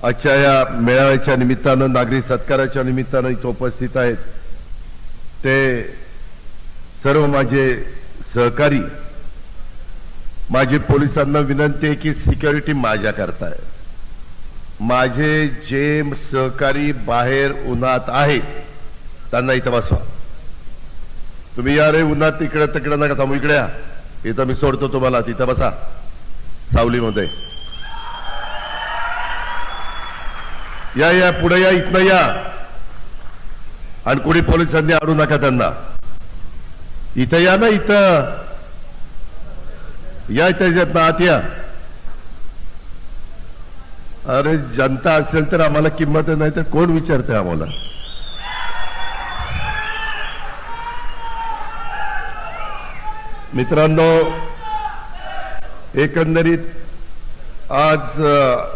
आजच्या या मेळाव्याच्या निमित्तानं नागरी सत्काराच्या निमित्तानं इथं उपस्थित आहेत ते सर्व माझे सहकारी. माझी पोलिसांना विनंती आहे की सिक्युरिटी माझ्या करता आहे. माझे जे सहकारी बाहेर उन्हात आहेत त्यांना इथं बसवा. तुम्ही या रे उन्हात इकडे तिकडे नका थांबू, इकडे या. इथं मी सोडतो तुम्हाला, तिथं बसा सावलीमध्ये. या या पुढे या, इथनं या. आणि कुणी पोलिसांनी आणू नका त्यांना. इथं या ना, इथं या, त्याच्यात आत या. अरे जनता असेल तर आम्हाला किंमत नाही तर कोण विचारते आम्हाला. मित्रांनो, एकंदरीत आज